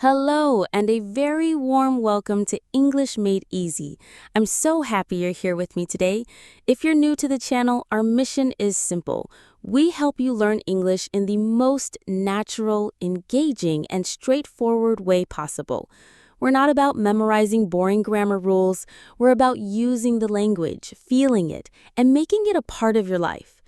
Hello, and a very warm welcome to English Made Easy. I'm so happy you're here with me today. If you're new to the channel, our mission is simple. We help you learn English in the most natural, engaging, and straightforward way possible. We're not about memorizing boring grammar rules. We're about using the language, feeling it, and making it a part of your life.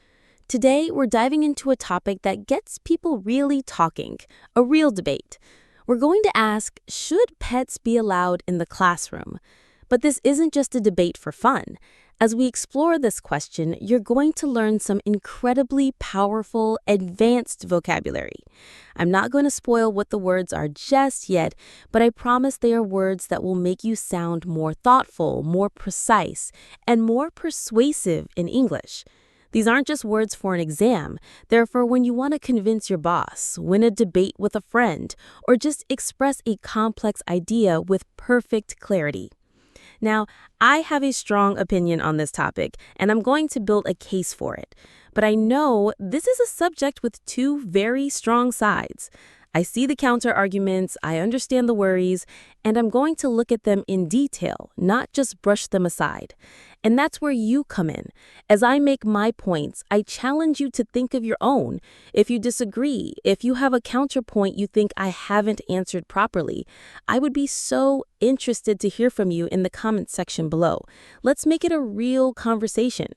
Today, we're diving into a topic that gets people really talking, a real debate. We're going to ask, should pets be allowed in the classroom? But this isn't just a debate for fun. As we explore this question, you're going to learn some incredibly powerful, advanced vocabulary. I'm not going to spoil what the words are just yet, but I promise they are words that will make you sound more thoughtful, more precise, and more persuasive in English. These aren't just words for an exam. They're for when you want to convince your boss, win a debate with a friend, or just express a complex idea with perfect clarity. Now, I have a strong opinion on this topic, and I'm going to build a case for it. But I know this is a subject with two very strong sides. I see the counter arguments, I understand the worries, and I'm going to look at them in detail, not just brush them aside. And that's where you come in. As I make my points, I challenge you to think of your own. If you disagree, if you have a counterpoint you think I haven't answered properly, I would be so interested to hear from you in the comments section below. Let's make it a real conversation.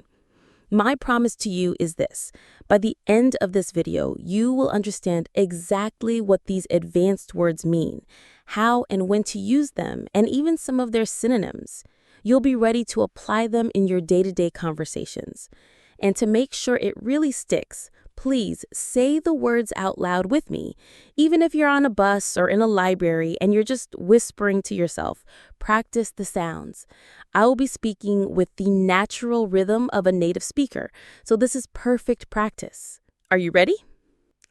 My promise to you is this. By the end of this video, you will understand exactly what these advanced words mean, how and when to use them, and even some of their synonyms. You'll be ready to apply them in your day-to-day conversations. And to make sure it really sticks, please say the words out loud with me. Even if you're on a bus or in a library and you're just whispering to yourself, practice the sounds. I will be speaking with the natural rhythm of a native speaker, so this is perfect practice. Are you ready?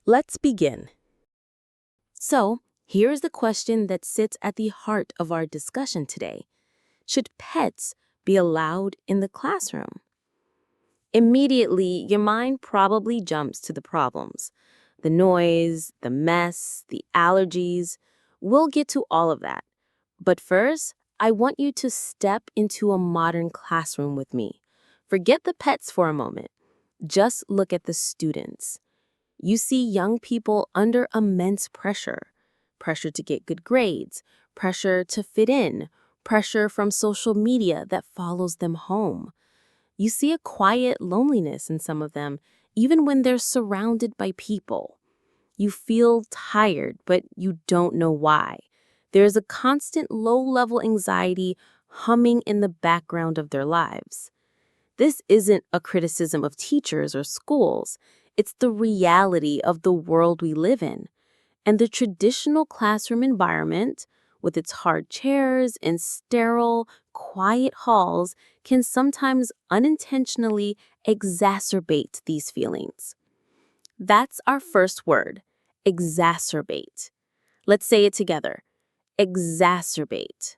Let's begin. So, here's the question that sits at the heart of our discussion today. Should pets be allowed in the classroom? Immediately, your mind probably jumps to the problems. The noise, the mess, the allergies. We'll get to all of that. But first, I want you to step into a modern classroom with me. Forget the pets for a moment. Just look at the students. You see young people under immense pressure. Pressure to get good grades, pressure to fit in, pressure from social media that follows them home. You see a quiet loneliness in some of them, even when they're surrounded by people. You feel tired, but you don't know why. There's a constant low-level anxiety humming in the background of their lives. This isn't a criticism of teachers or schools. It's the reality of the world we live in. And the traditional classroom environment, with its hard chairs and sterile, quiet halls, can sometimes unintentionally exacerbate these feelings. That's our first word, exacerbate. Let's say it together. Exacerbate.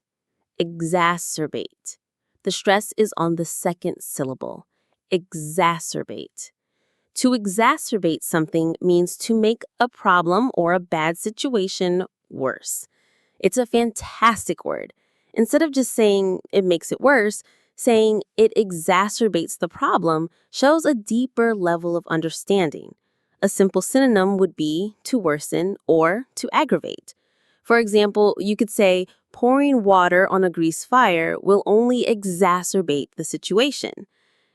Exacerbate. The stress is on the second syllable. Exacerbate. To exacerbate something means to make a problem or a bad situation worse. It's a fantastic word. Instead of just saying it makes it worse, saying it exacerbates the problem shows a deeper level of understanding. A simple synonym would be to worsen or to aggravate. For example, you could say pouring water on a grease fire will only exacerbate the situation.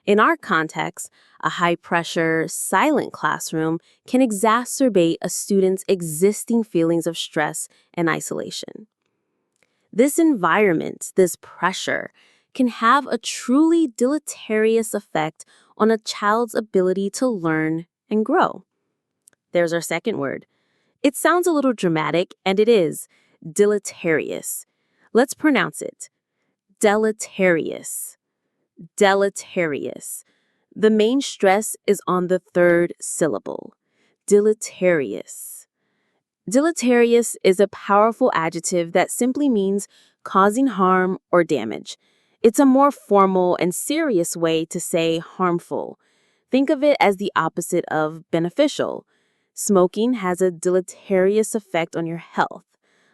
In our context, a high-pressure, silent classroom can exacerbate a student's existing feelings of stress and isolation. This environment, this pressure, can have a truly deleterious effect on a child's ability to learn and grow. There's our second word. It sounds a little dramatic, and it is deleterious. Let's pronounce it. Deleterious. Deleterious. The main stress is on the third syllable. Deleterious. Deleterious is a powerful adjective that simply means causing harm or damage. It's a more formal and serious way to say harmful. Think of it as the opposite of beneficial. Smoking has a deleterious effect on your health.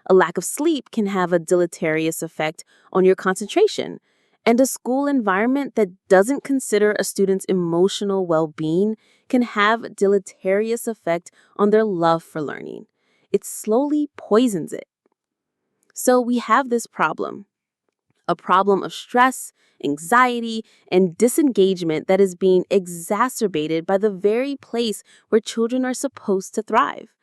A lack of sleep can have a deleterious effect on your concentration. And a school environment that doesn't consider a student's emotional well-being can have a deleterious effect on their love for learning. It slowly poisons it. So we have this problem, a problem of stress, anxiety, and disengagement that is being exacerbated by the very place where children are supposed to thrive.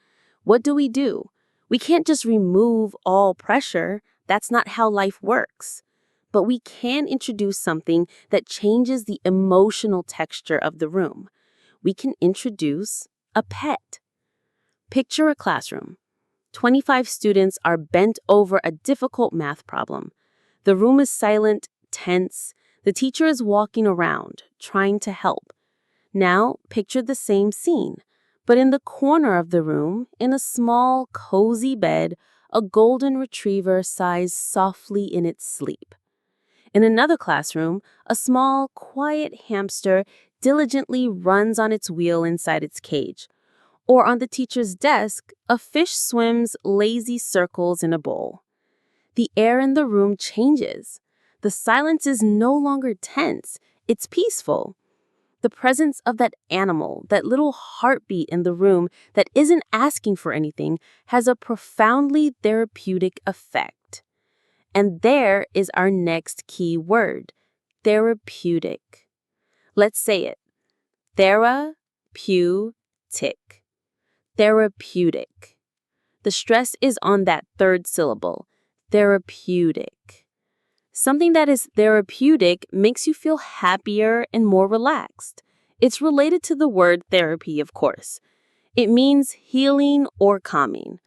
What do? We can't just remove all pressure. That's not how life works. But we can introduce something that changes the emotional texture of the room. We can introduce a pet. Picture a classroom. 25 students are bent over a difficult math problem. The room is silent, tense. The teacher is walking around, trying to help. Now, picture the same scene, but in the corner of the room, in a small, cozy bed, a golden retriever sighs softly in its sleep. In another classroom, a small, quiet hamster diligently runs on its wheel inside its cage. Or on the teacher's desk, a fish swims lazy circles in a bowl. The air in the room changes. The silence is no longer tense, it's peaceful. The presence of that animal, that little heartbeat in the room that isn't asking for anything, has a profoundly therapeutic effect. And there is our next key word, therapeutic. Let's say it. Therapeutic. Therapeutic. The stress is on that third syllable, therapeutic. Something that is therapeutic makes you feel happier and more relaxed. It's related to the word therapy, of course. It means healing or calming.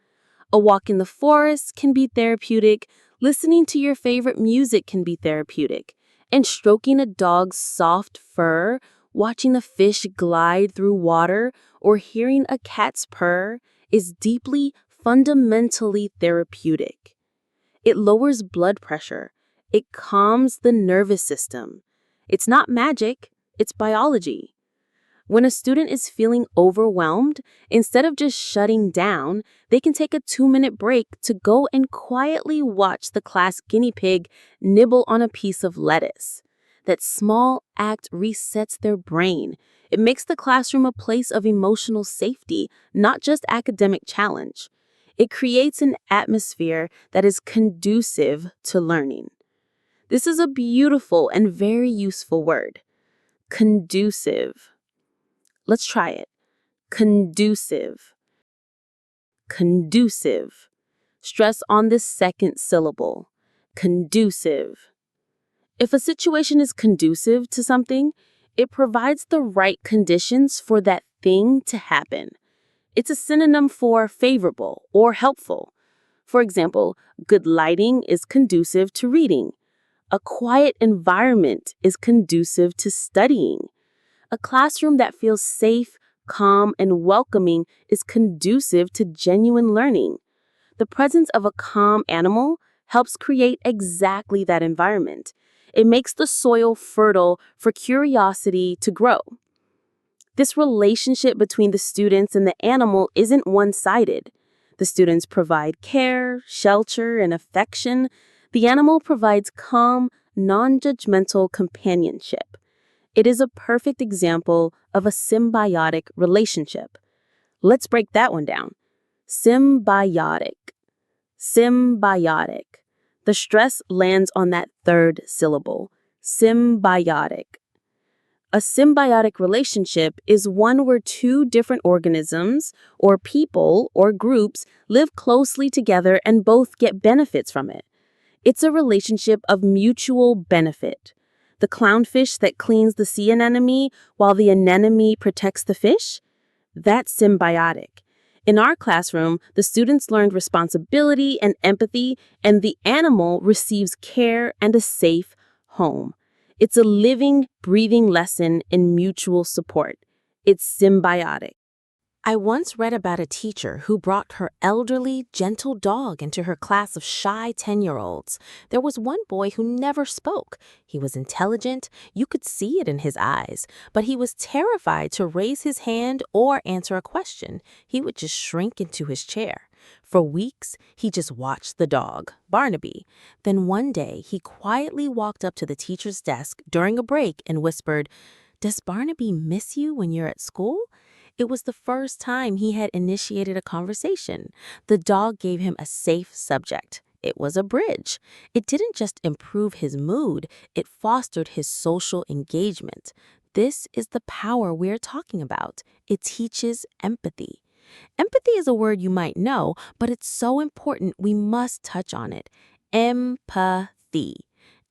A walk in the forest can be therapeutic, listening to your favorite music can be therapeutic, and stroking a dog's soft fur, watching a fish glide through water, or hearing a cat's purr is deeply, fundamentally therapeutic. It lowers blood pressure. It calms the nervous system. It's not magic, it's biology. When a student is feeling overwhelmed, instead of just shutting down, they can take a 2-minute break to go and quietly watch the class guinea pig nibble on a piece of lettuce. That small act resets their brain. It makes the classroom a place of emotional safety, not just academic challenge. It creates an atmosphere that is conducive to learning. This is a beautiful and very useful word. Conducive. Let's try it. Conducive. Conducive. Stress on this second syllable. Conducive. If a situation is conducive to something, it provides the right conditions for that thing to happen. It's a synonym for favorable or helpful. For example, good lighting is conducive to reading. A quiet environment is conducive to studying. A classroom that feels safe, calm, and welcoming is conducive to genuine learning. The presence of a calm animal helps create exactly that environment. It makes the soil fertile for curiosity to grow. This relationship between the students and the animal isn't one-sided. The students provide care, shelter, and affection. The animal provides calm, non-judgmental companionship. It is a perfect example of a symbiotic relationship. Let's break that one down. Symbiotic. Symbiotic. The stress lands on that third syllable. Symbiotic. A symbiotic relationship is one where two different organisms, or people, or groups live closely together and both get benefits from it. It's a relationship of mutual benefit. The clownfish that cleans the sea anemone while the anemone protects the fish? That's symbiotic. In our classroom, the students learned responsibility and empathy, and the animal receives care and a safe home. It's a living, breathing lesson in mutual support. It's symbiotic. I once read about a teacher who brought her elderly, gentle dog into her class of shy 10-year-olds. There was one boy who never spoke. He was intelligent, you could see it in his eyes, but he was terrified to raise his hand or answer a question. He would just shrink into his chair. For weeks, he just watched the dog, Barnaby. Then one day, he quietly walked up to the teacher's desk during a break and whispered, "Does Barnaby miss you when you're at school?" It was the first time he had initiated a conversation. The dog gave him a safe subject. It was a bridge. It didn't just improve his mood, it fostered his social engagement. This is the power we're talking about. It teaches empathy. Empathy is a word you might know, but it's so important we must touch on it. Empathy.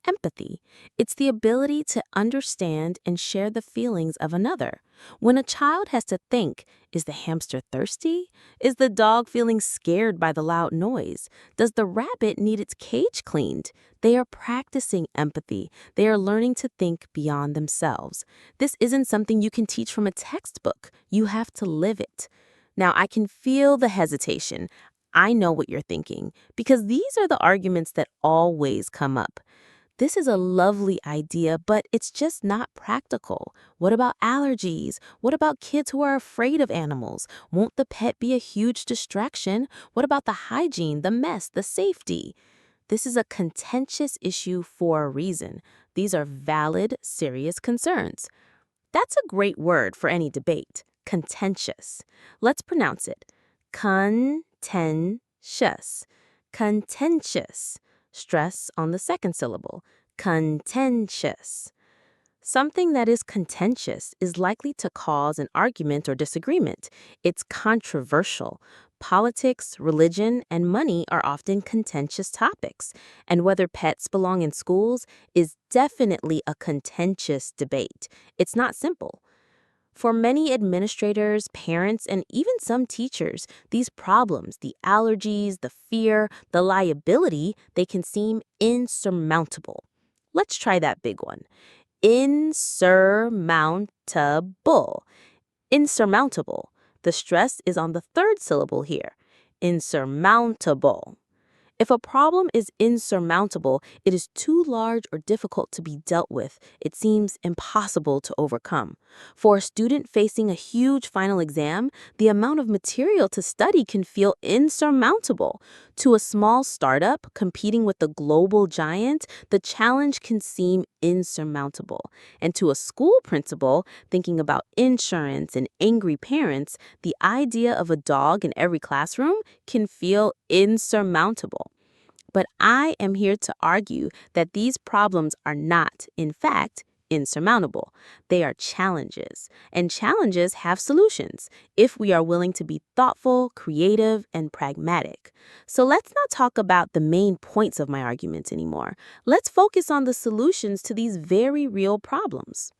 Empathy. It's the ability to understand and share the feelings of another. When a child has to think, is the hamster thirsty? Is the dog feeling scared by the loud noise? Does the rabbit need its cage cleaned? They are practicing empathy. They are learning to think beyond themselves. This isn't something you can teach from a textbook. You have to live it. Now, I can feel the hesitation. I know what you're thinking, because these are the arguments that always come up. This is a lovely idea, but it's just not practical. What about allergies? What about kids who are afraid of animals? Won't the pet be a huge distraction? What about the hygiene, the mess, the safety? This is a contentious issue for a reason. These are valid, serious concerns. That's a great word for any debate. Contentious. Let's pronounce it. Contentious. Contentious. Stress on the second syllable. Contentious. Something that is contentious is likely to cause an argument or disagreement. It's controversial. Politics, religion, and money are often contentious topics, and whether pets belong in schools is definitely a contentious debate. It's not simple. For many administrators, parents, and even some teachers, these problems, the allergies, the fear, the liability, they can seem insurmountable. Let's try that big one. Insurmountable. Insurmountable. The stress is on the third syllable here. Insurmountable. If a problem is insurmountable, it is too large or difficult to be dealt with. It seems impossible to overcome. For a student facing a huge final exam, the amount of material to study can feel insurmountable. To a small startup competing with a global giant, the challenge can seem insurmountable. And to a school principal thinking about insurance and angry parents, the idea of a dog in every classroom can feel insurmountable. But I am here to argue that these problems are not, in fact, insurmountable. They are challenges, and challenges have solutions if we are willing to be thoughtful, creative, and pragmatic. So let's not talk about the main points of my arguments anymore. Let's focus on the solutions to these very real problems.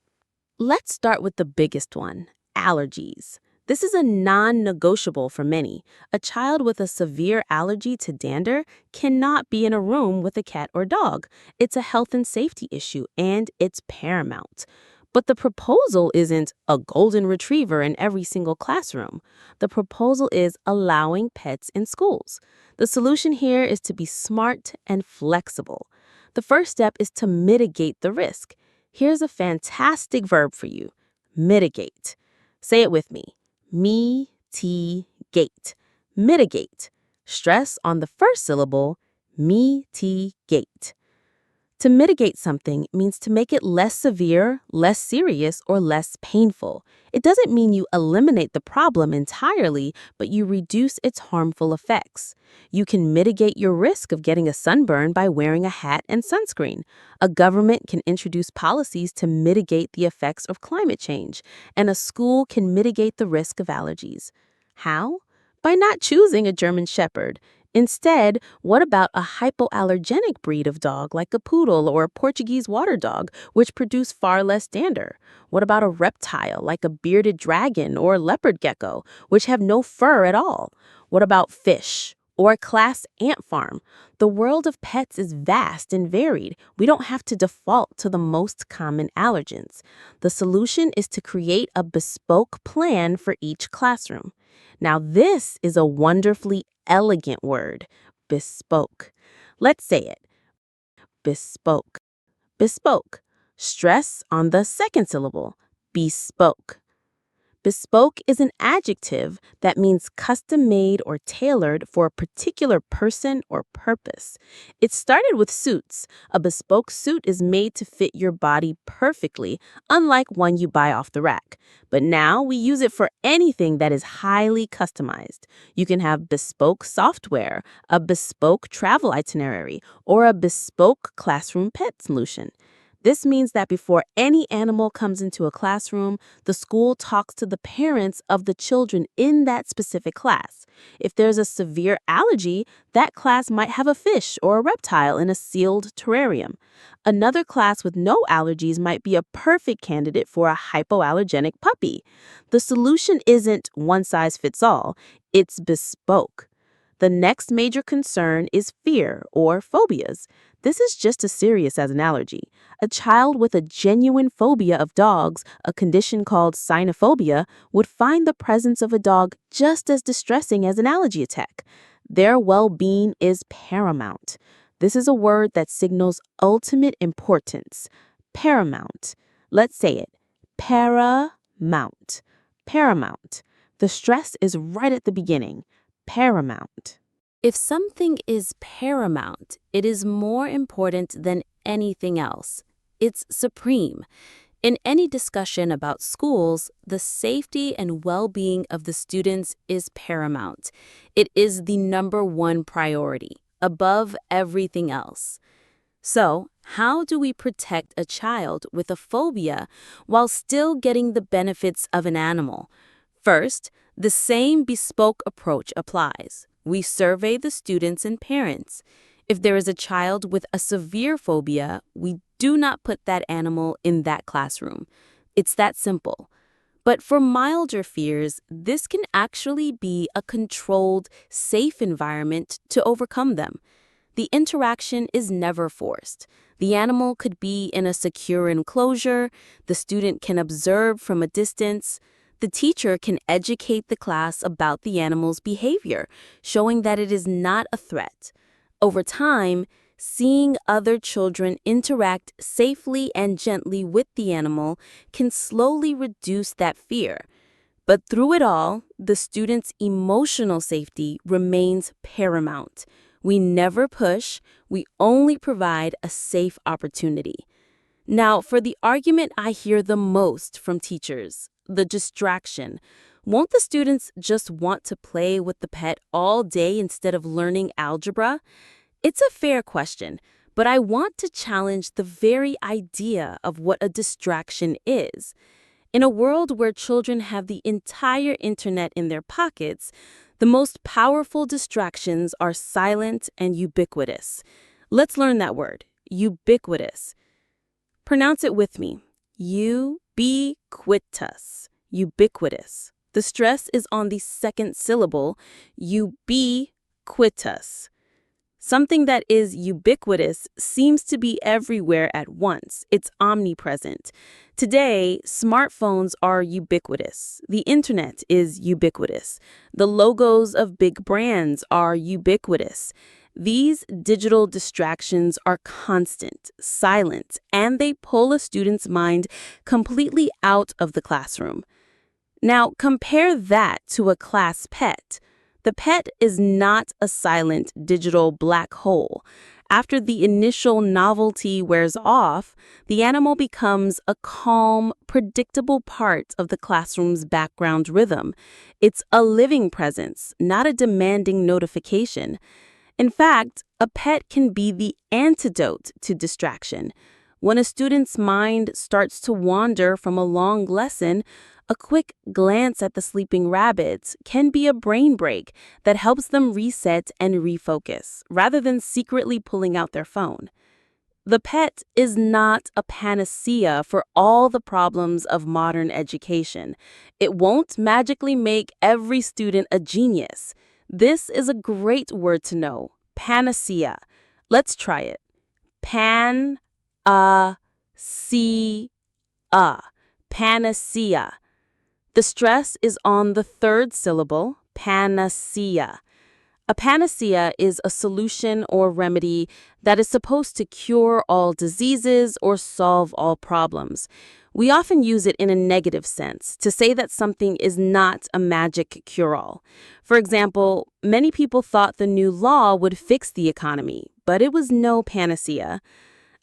Let's start with the biggest one, allergies. This is a non-negotiable for many. A child with a severe allergy to dander cannot be in a room with a cat or dog. It's a health and safety issue, and it's paramount. But the proposal isn't a golden retriever in every single classroom. The proposal is allowing pets in schools. The solution here is to be smart and flexible. The first step is to mitigate the risk. Here's a fantastic verb for you. Mitigate. Say it with me. Mitigate. Mitigate. Stress on the first syllable. Mitigate. To mitigate something means to make it less severe, less serious, or less painful. It doesn't mean you eliminate the problem entirely, but you reduce its harmful effects. You can mitigate your risk of getting a sunburn by wearing a hat and sunscreen. A government can introduce policies to mitigate the effects of climate change, and a school can mitigate the risk of allergies. How? By not choosing a German Shepherd. Instead, what about a hypoallergenic breed of dog like a poodle or a Portuguese water dog, which produce far less dander? What about a reptile like a bearded dragon or leopard gecko, which have no fur at all? What about fish or a class ant farm? The world of pets is vast and varied. We don't have to default to the most common allergens. The solution is to create a bespoke plan for each classroom. Now, this is a wonderfully elegant word, bespoke. Let's say it. Bespoke. Bespoke. Stress on the second syllable. Bespoke. Bespoke is an adjective that means custom-made or tailored for a particular person or purpose. It started with suits. A bespoke suit is made to fit your body perfectly, unlike one you buy off the rack. But now we use it for anything that is highly customized. You can have bespoke software, a bespoke travel itinerary, or a bespoke classroom pet solution. This means that before any animal comes into a classroom, the school talks to the parents of the children in that specific class. If there's a severe allergy, that class might have a fish or a reptile in a sealed terrarium. Another class with no allergies might be a perfect candidate for a hypoallergenic puppy. The solution isn't one size fits all, it's bespoke. The next major concern is fear or phobias. This is just as serious as an allergy. A child with a genuine phobia of dogs, a condition called cynophobia, would find the presence of a dog just as distressing as an allergy attack. Their well-being is paramount. This is a word that signals ultimate importance. Paramount. Let's say it. Paramount. Paramount. The stress is right at the beginning. Paramount. If something is paramount, it is more important than anything else. It's supreme. In any discussion about schools, the safety and well-being of the students is paramount. It is the number one priority, above everything else. So, how do we protect a child with a phobia while still getting the benefits of an animal? First, the same bespoke approach applies. We survey the students and parents. If there is a child with a severe phobia, we do not put that animal in that classroom. It's that simple. But for milder fears, this can actually be a controlled, safe environment to overcome them. The interaction is never forced. The animal could be in a secure enclosure. The student can observe from a distance. The teacher can educate the class about the animal's behavior, showing that it is not a threat. Over time, seeing other children interact safely and gently with the animal can slowly reduce that fear. But through it all, the student's emotional safety remains paramount. We never push, we only provide a safe opportunity. Now, for the argument I hear the most from teachers, the distraction. Won't the students just want to play with the pet all day instead of learning algebra? It's a fair question, but I want to challenge the very idea of what a distraction is. In a world where children have the entire internet in their pockets, the most powerful distractions are silent and ubiquitous. Let's learn that word, ubiquitous. Pronounce it with me. Ubiquitous. Ubiquitous. The stress is on the second syllable, ubiquitous. Something that is ubiquitous seems to be everywhere at once. It's omnipresent. Today, smartphones are ubiquitous. The internet is ubiquitous. The logos of big brands are ubiquitous. These digital distractions are constant, silent, and they pull a student's mind completely out of the classroom. Now, compare that to a class pet. The pet is not a silent digital black hole. After the initial novelty wears off, the animal becomes a calm, predictable part of the classroom's background rhythm. It's a living presence, not a demanding notification. In fact, a pet can be the antidote to distraction. When a student's mind starts to wander from a long lesson, a quick glance at the sleeping rabbits can be a brain break that helps them reset and refocus, rather than secretly pulling out their phone. The pet is not a panacea for all the problems of modern education. It won't magically make every student a genius. This is a great word to know, panacea. Let's try it. Panacea. The stress is on the third syllable, panacea. A panacea is a solution or remedy that is supposed to cure all diseases or solve all problems. We often use it in a negative sense to say that something is not a magic cure-all. For example, many people thought the new law would fix the economy, but it was no panacea.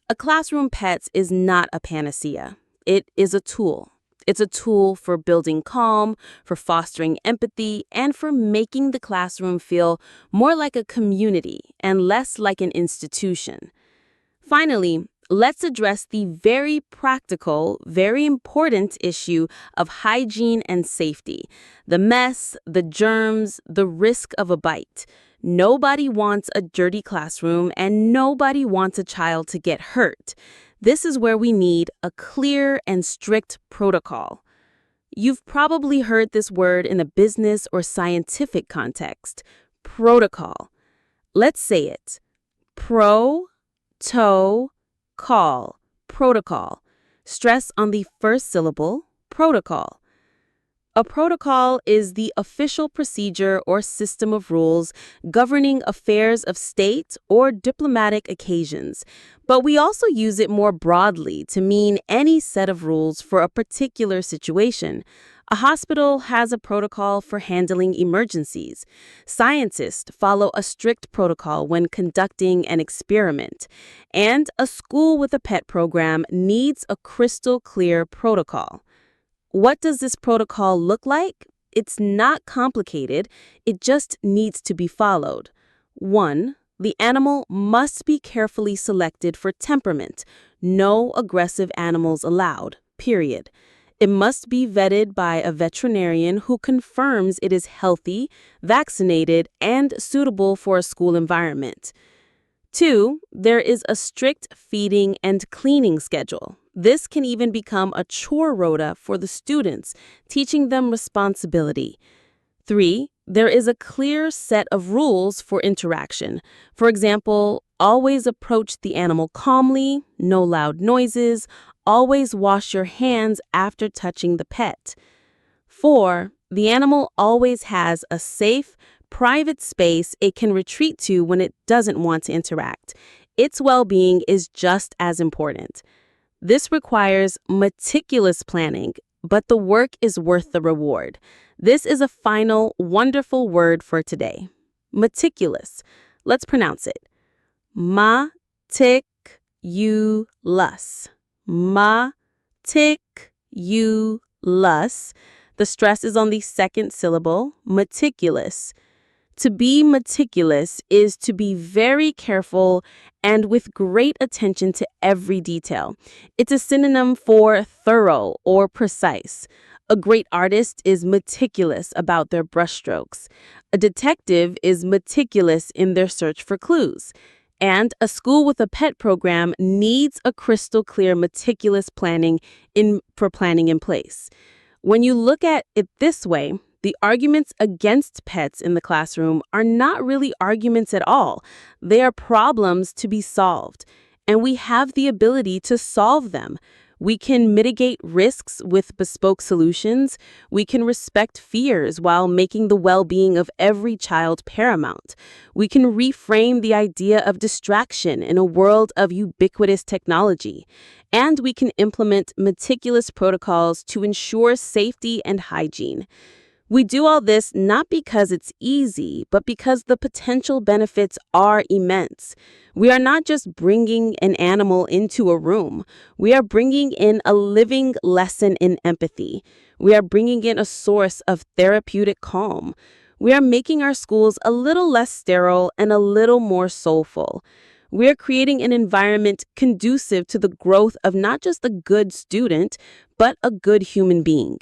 A classroom pet is not a panacea. It is a tool. It's a tool for building calm, for fostering empathy, and for making the classroom feel more like a community and less like an institution. Finally, let's address the very practical, very important issue of hygiene and safety. The mess, the germs, the risk of a bite. Nobody wants a dirty classroom, and nobody wants a child to get hurt. This is where we need a clear and strict protocol. You've probably heard this word in a business or scientific context. Protocol. Let's say it. Pro-to-call. Protocol. Stress on the first syllable, protocol. A protocol is the official procedure or system of rules governing affairs of state or diplomatic occasions, but we also use it more broadly to mean any set of rules for a particular situation. A hospital has a protocol for handling emergencies. Scientists follow a strict protocol when conducting an experiment, and a school with a pet program needs a crystal clear protocol. What does this protocol look like? It's not complicated, it just needs to be followed. 1. The animal must be carefully selected for temperament. No aggressive animals allowed, period. It must be vetted by a veterinarian who confirms it is healthy, vaccinated, and suitable for a school environment. 2. There is a strict feeding and cleaning schedule. This can even become a chore rota for the students, teaching them responsibility. 3. There is a clear set of rules for interaction. For example, always approach the animal calmly, no loud noises, always wash your hands after touching the pet. 4. The animal always has a safe, private space it can retreat to when it doesn't want to interact. Its well-being is just as important. This requires meticulous planning, but the work is worth the reward. This is a final, wonderful word for today. Meticulous. Let's pronounce it. Ma-tic-u-lus. Ma-tic-u-lus. The stress is on the second syllable, meticulous. To be meticulous is to be very careful and with great attention to every detail. It's a synonym for thorough or precise. A great artist is meticulous about their brushstrokes. A detective is meticulous in their search for clues. And a school with a pet program needs a crystal clear, meticulous planning in place. When you look at it this way, the arguments against pets in the classroom are not really arguments at all. They are problems to be solved, and we have the ability to solve them. We can mitigate risks with bespoke solutions. We can respect fears while making the well-being of every child paramount. We can reframe the idea of distraction in a world of ubiquitous technology. And we can implement meticulous protocols to ensure safety and hygiene. We do all this not because it's easy, but because the potential benefits are immense. We are not just bringing an animal into a room. We are bringing in a living lesson in empathy. We are bringing in a source of therapeutic calm. We are making our schools a little less sterile and a little more soulful. We are creating an environment conducive to the growth of not just a good student, but a good human being.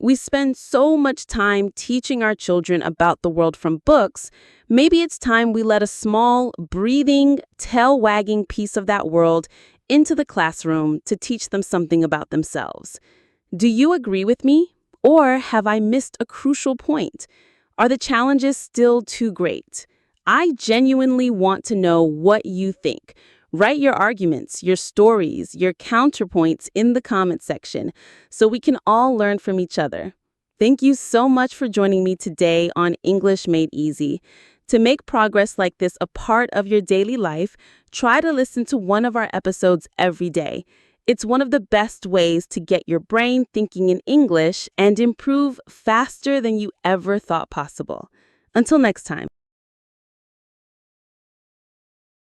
We spend so much time teaching our children about the world from books. Maybe it's time we let a small, breathing, tail-wagging piece of that world into the classroom to teach them something about themselves. Do you agree with me? Or have I missed a crucial point? Are the challenges still too great? I genuinely want to know what you think. Write your arguments, your stories, your counterpoints in the comment section so we can all learn from each other. Thank you so much for joining me today on English Made Easy. To make progress like this a part of your daily life, try to listen to one of our episodes every day. It's one of the best ways to get your brain thinking in English and improve faster than you ever thought possible. Until next time.